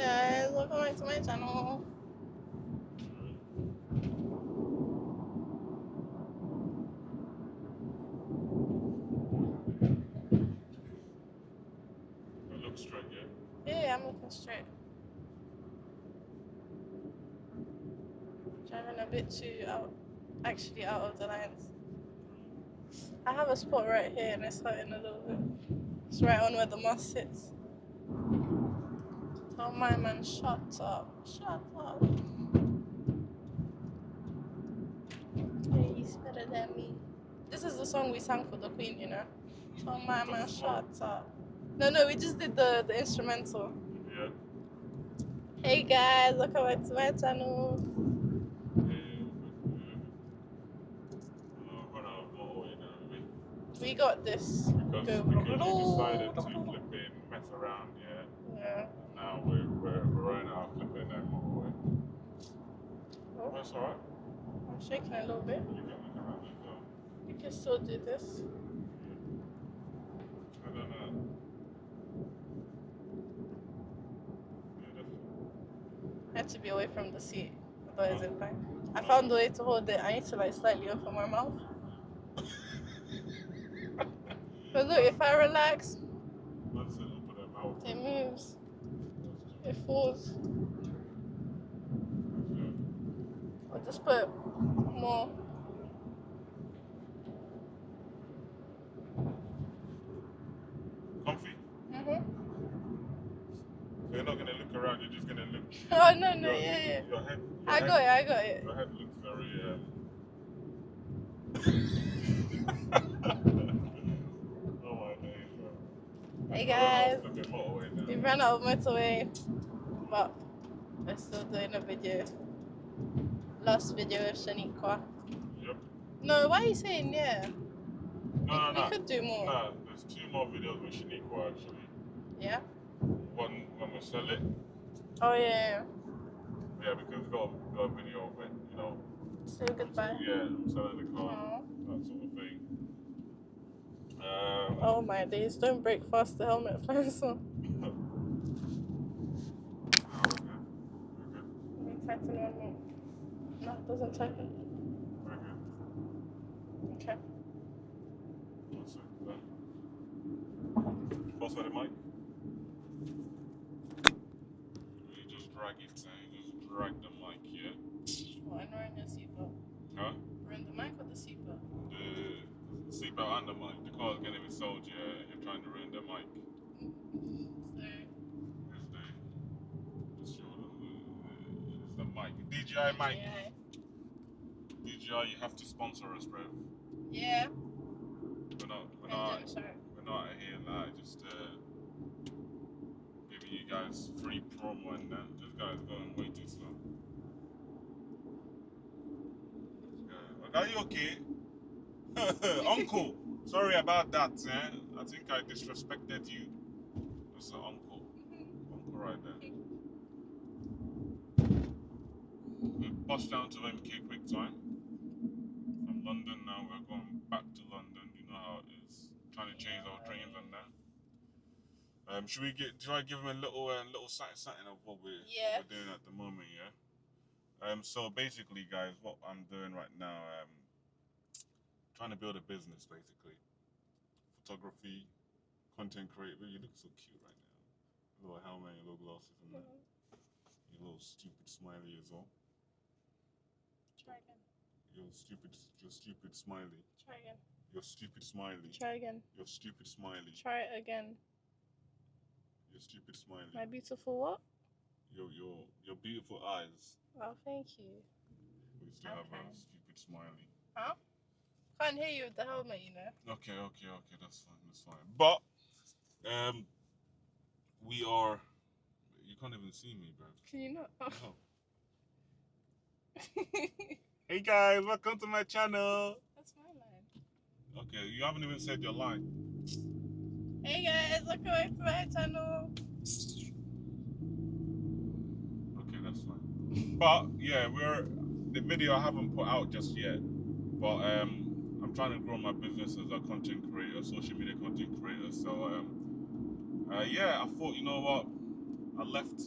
guys, welcome back to my channel. Look straight, yeah? Yeah, I'm looking straight. Driving a bit too out of the lines. I have a spot right here and it's hurting a little bit. It's right on where the moss sits. Tell my man, shut up. Shut up. Yeah, he's better than me. This is the song we sang for the Queen, you know? Tell my man, shut up. No, we just did the instrumental. Yeah. Hey guys, welcome back to my channel. Run out of motorway now, I mean. We got this. Because you decided to flipping mess around, yeah? Yeah. Now we're running out of flipping that motorway. Oh, That's alright. I'm shaking a little bit. You can handle it though. You can still do this. I don't know. Yeah, I have to be away from the seat, otherwise it's fine. I found the way to hold it. I need to like slightly open my mouth. But look, if I relax, Once it open their mouth. it moves. It falls. I'll just put more. Comfy? Mhm. So you're not gonna look around, you're just gonna look. Oh no, yeah. Your head. I got it. Your head looks very Oh my days, bro. Hey guys, We we ran out of motorway, but we're still doing a video. Last video with Shaniqua. Yep. No, why are you saying yeah? No. We could do more. No, there's 2 more videos with Shaniqua actually. Yeah? One when we sell it. Oh yeah. Yeah, because we got a video of it, you know. Say goodbye. Yeah, I'm selling the car, Aww. that sort of thing. Oh my days, don't break fast, the helmet flies off. Let me tighten one more. No, it doesn't tighten. Okay. Pause for the mic. You just drag it, you just drag the mic, yeah? What, and we're in your seatbelt? Huh? We're in the mic or the seatbelt? The seatbelt and the mic. The car's gonna be sold, yeah? You're trying to ruin the mic. Just show them it's the mic. DJI mic. DJI, you have to sponsor us, bro. Yeah. We're not here like just giving you guys free promo and that. This guy's going way too slow. Are you okay? Uncle, sorry about that, eh? I think I disrespected you. It's an uncle. Uncle right there. We bust down to MK quick time. From London now, we're going back to London. You know how it is. Trying to change our trains and that. Should I give him a little something of what we're doing at the moment, yeah? So basically, guys, what I'm doing right now, trying to build a business, basically. Photography, content creator. You look so cute right now. Little helmet, little glasses, and that. Your little stupid smiley as well. Try again. Your stupid smiley. Try again. Your stupid smiley. Try again. Your stupid smiley. Try it again. Your stupid smiley. My beautiful what? Your beautiful eyes. Oh, thank you. We still have a stupid smiley. Huh? Can't hear you with the helmet, you know. Okay, that's fine. But we are. You can't even see me, bro. Can you not? No. Hey guys, welcome to my channel. That's my line. Okay, you haven't even said your line. Hey guys, welcome back to my channel. Okay, that's fine. But yeah, the video I haven't put out just yet. But I'm trying to grow my business as a content creator, social media content creator. So yeah, I thought, you know what, I left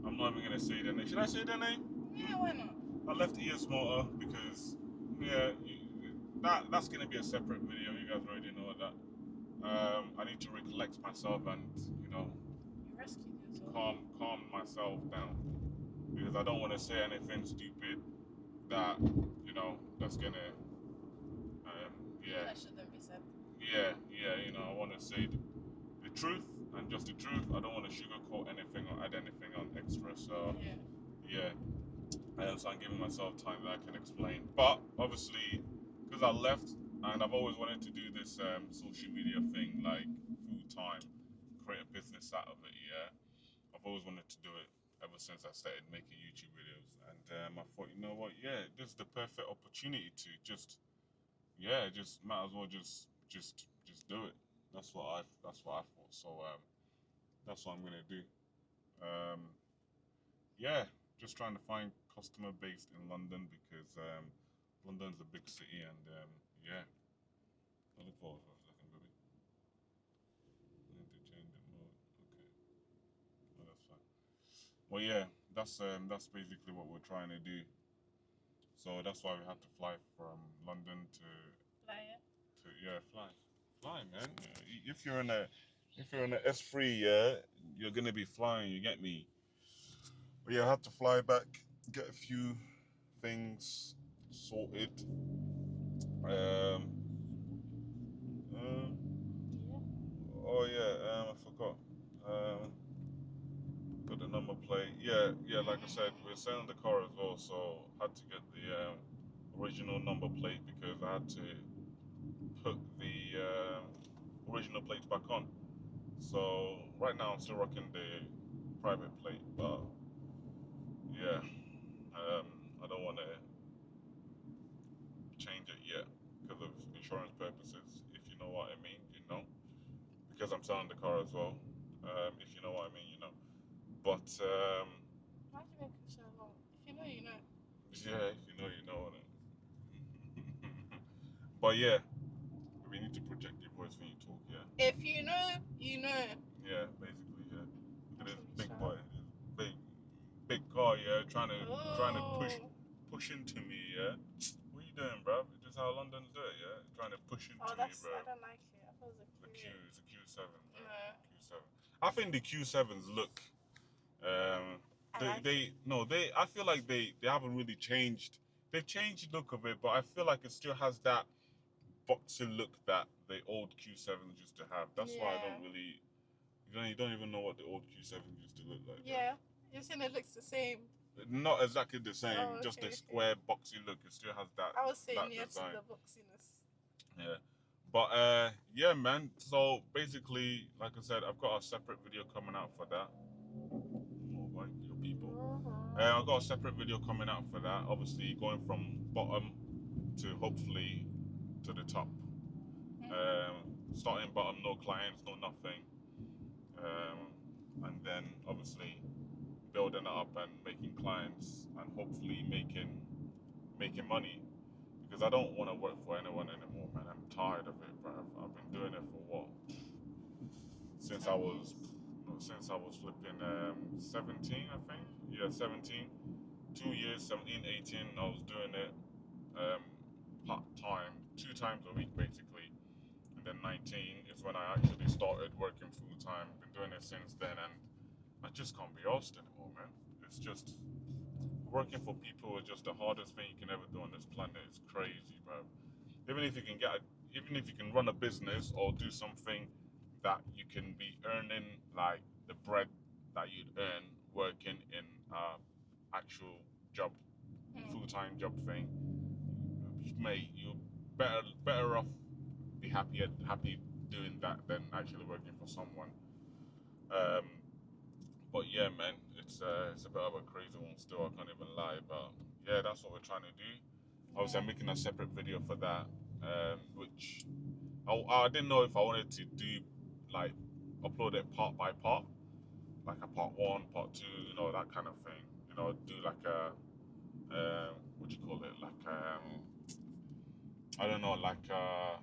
I'm not even gonna say their name. Should I say their name? Yeah, why not? I left ES Motor because that's gonna be a separate video. You guys already know that. I need to recollect myself and You rescued yourself. calm myself down because I don't want to say anything stupid that that's gonna That shouldn't be said. I want to say the truth and just the truth. I don't want to sugarcoat anything or add anything on extra. So yeah. So I'm giving myself time that I can explain. But obviously, because I left and I've always wanted to do this social media thing like full time, create a business out of it. Yeah, I've always wanted to do it ever since I started making YouTube videos. And I thought, you know what? Yeah, this is the perfect opportunity to just might as well just do it. That's what I thought. So that's what I'm gonna do. Um, yeah, just trying to find customer based in London because London's a big city and yeah. I look forward for a second, baby. I need to change the mode. Okay, oh, that's fine. Well, yeah, that's basically what we're trying to do. So that's why we had to fly from London fly, man. If you're in a S3, yeah, you're gonna be flying. You get me? But yeah, I had to fly back, get a few things sorted. Um, oh yeah, I forgot. Got the number plate. Yeah. Like I said, we're selling the car as well, so had to get the original number plate because I had to put the original plates back on. So right now I'm still rocking the private plate, but yeah, I don't want to change it yet because of insurance purposes. If you know what I mean, because I'm selling the car as well. If you know what I mean. But Why do you make it so long? If you know, you know. yeah, if you know, you know. But yeah, we need to project your voice when you talk. Yeah. If you know, you know. Yeah, basically, yeah. Look at this big boy, this big car, yeah, trying to push into me, yeah. What are you doing, bro? This is how London's do it, yeah. Trying to push into me, bro. I don't like it. I thought it was a Q. It's a Q7. Bro. No. Q7. I think the Q7s look. I feel like they haven't really changed. They've changed the look of it, but I feel like it still has that boxy look that the old Q7s used to have. That's why I don't really. You don't even know what the old Q7 used to look like. Yeah, you're saying it looks the same. Not exactly the same, Oh, just okay, the square boxy look. It still has that. I was saying that yes to design. the boxiness. Yeah, but yeah, man. So basically, like I said, I've got a separate video coming out for that. More like your people. I've got a separate video coming out for that. Obviously, going from bottom to hopefully to the top. Starting bottom, no clients, no nothing. And then obviously building it up and making clients and hopefully making money because I don't want to work for anyone anymore, man. I'm tired of it, bro. I've been doing it for what? Since I was flipping 17, I think. Yeah, 17. 2 years, 17, 18, I was doing it part time, 2 times a week basically. And then 19 is when I actually started working full time. Been doing it since then, and I just can't be arsed anymore, man. It's just working for people is just the hardest thing you can ever do on this planet. It's crazy, bro. Even if you can run a business or do something that you can be earning like the bread that you'd earn working in actual job, full-time job thing, mate, you're better off be happy doing that than actually working for someone. Um, but yeah, man, it's a bit of a crazy one still. I can't even lie, but yeah, that's what we're trying to do. Obviously, I'm making a separate video for that, which I didn't know if I wanted to do like upload it part by part, like a part one, part two, that kind of thing. Do like a what do you call it? Like I don't know, like a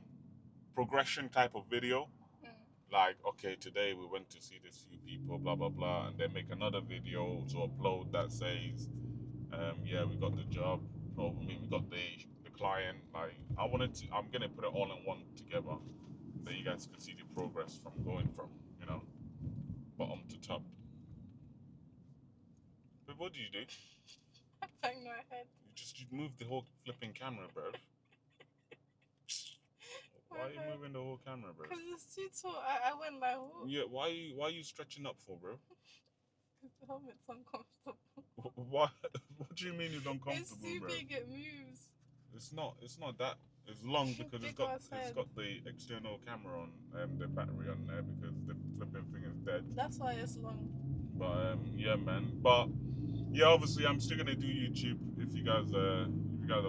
progression type of video. like, okay, today we went to see this few people, blah blah blah, and then make another video to upload that says, yeah, we got the job, or I mean, we got the client. Like, I'm gonna put it all in one together, so you guys can see the progress from going from, you know, bottom to top. But what do you do? I banged my head. You moved the whole flipping camera, bro. Why are you moving the whole camera, bro? Because it's too tall. I went like, whoa. Yeah, why are you stretching up for, bro? Because the helmet's uncomfortable. What what do you mean it's uncomfortable, It's too bro? big, it moves. It's not that. It's long because it's Big got the external camera on the battery on there because the flipping thing is dead. That's why it's long. But yeah, man. But yeah, obviously I'm still gonna do YouTube if you guys are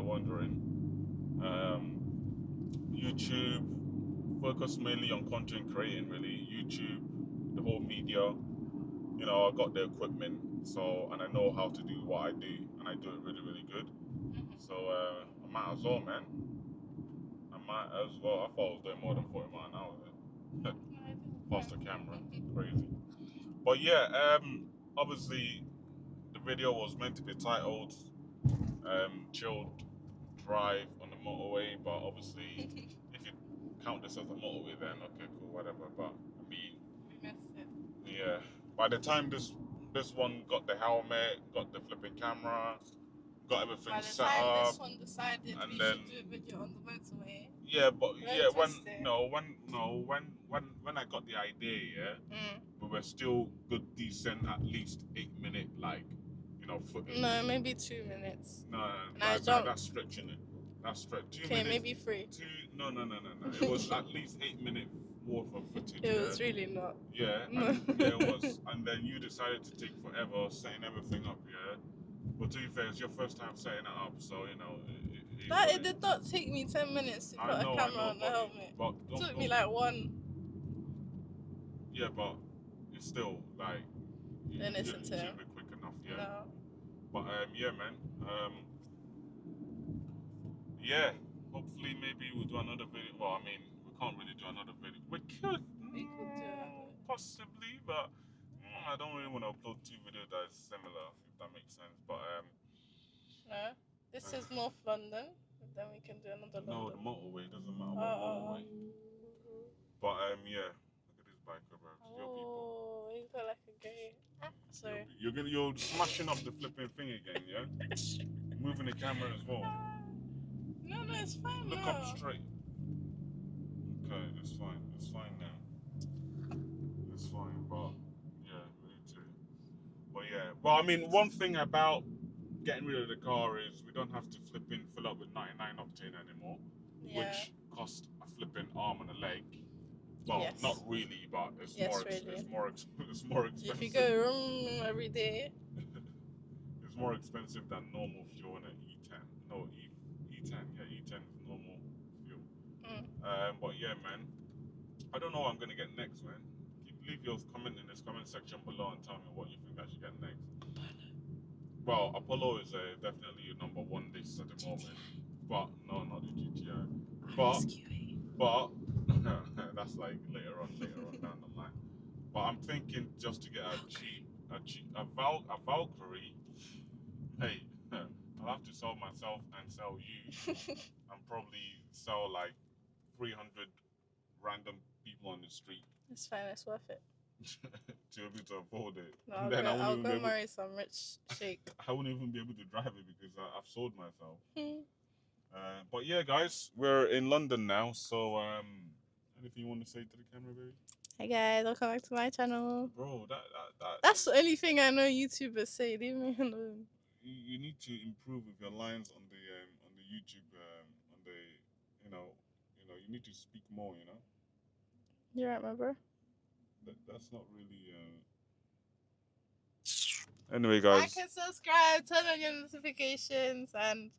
wondering. YouTube focus mainly on content creating, really. YouTube, the whole media. You know, I got the equipment, so, and I know how to do what I do, and I do it really, really good. So I might as well, man. I might as well. I thought I was doing more than 40 miles an hour. Past the camera, crazy. But yeah, obviously the video was meant to be titled "Chilled Drive on the Motorway," but obviously, if you count this as a motorway, then okay, cool, whatever. But I mean, We missed it. yeah. By the time this one got the helmet, got the flipping camera, got everything By the set time up, this one decided and we then should do a video on the motorway. yeah, but Don't yeah, twist it. when I got the idea, yeah, Mm. we were still good, decent, at least 8 minute, like, you know, footage. No, maybe 2 minutes. No, And I like, jumped. that's stretching it. That's stretch. 2 Okay, minutes. maybe 3. No. It was at least 8 minute worth of footage. It yeah? was really not. Yeah, No. and yeah, it was. And then you decided to take forever setting everything up, yeah. But to be fair, it's your first time setting it up, so you know. It did not take me 10 minutes to put a camera on the helmet. But It took me like 1. Yeah, but it's still like. Then you listen to him. should be quick enough, yeah. No. But yeah, man. Yeah. Hopefully, maybe we'll do another video. Well, I mean, we can't really do another video. We could. We could do another. Possibly, but I don't really want to upload 2 videos that is similar, if that makes sense. But No. This is North London. Then we can do another London. no, the motorway doesn't matter what motorway. But yeah, look at this biker, bro. It's your people. Oh, he's got like a grey. Sorry. You're smashing up the flipping thing again, yeah. Moving the camera as well. No, it's fine. Look now. up straight. Okay, it's fine. It's fine now. It's fine, but yeah, we need to. But yeah, well, I mean, one thing about getting rid of the car is we don't have to fill up with 99 octane anymore, Yeah. which cost a flipping arm and a leg. Well, Yes. not really, but it's Yes, more. really. It's more expensive. If you go every day. It's more expensive than normal fuel in an E10. No, E10. Yeah, E10 is normal fuel. But yeah, man. I don't know what I'm gonna get next, man. Leave your comment in this comment section below and tell me what you think I should get next. Well, Apollo is definitely a number 1 list at the moment. But no, not the GTI. But that's like later on down the line. But I'm thinking just to get a Valkyrie. Hey, I'll have to sell myself and sell you, and probably sell like 300 random people on the street. It's fine. It's worth it. To be able to afford it. No, And then I'll go marry some rich sheik. I wouldn't even be able to drive it because I've sold myself. But yeah, guys, we're in London now. So anything you want to say to the camera, baby? Hey guys, welcome back to my channel. Bro, That's the only thing I know YouTubers say. Leave me alone. You need to improve with your lines on the YouTube on the you know you need to speak more. You know. You're right, my bro. That's not really. Anyway, guys. Like and subscribe, turn on your notifications, and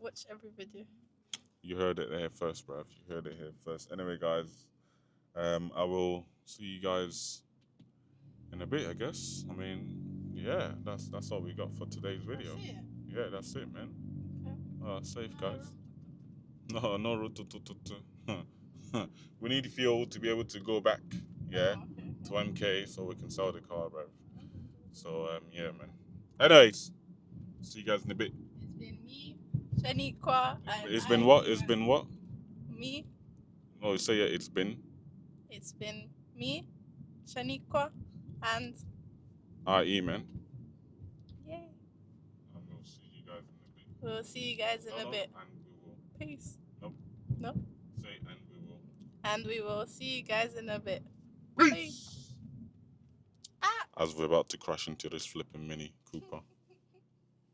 watch every video. You heard it here first, bruv. You heard it here first. Anyway, guys, I will see you guys in a bit, I guess. I mean, yeah, that's all we got for today's video. That's it. Yeah, that's it, man. Okay. Safe, guys. No, no, we need fuel to be able to go back, yeah, Oh, okay. to MK so we can sell the car, bro. So yeah, man. Anyways, see you guys in a bit. It's been me, Shaniqua, and It's been what? It's been what? me. No, say it. It's been. It's been me, Shaniqua, and RE, man. yay. And we'll see you guys in a bit. We'll see you guys in a bit. And we will. Peace. Nope. No? Say and we will. And we will see you guys in a bit. Peace. As we're about to crash into this flipping Mini Cooper.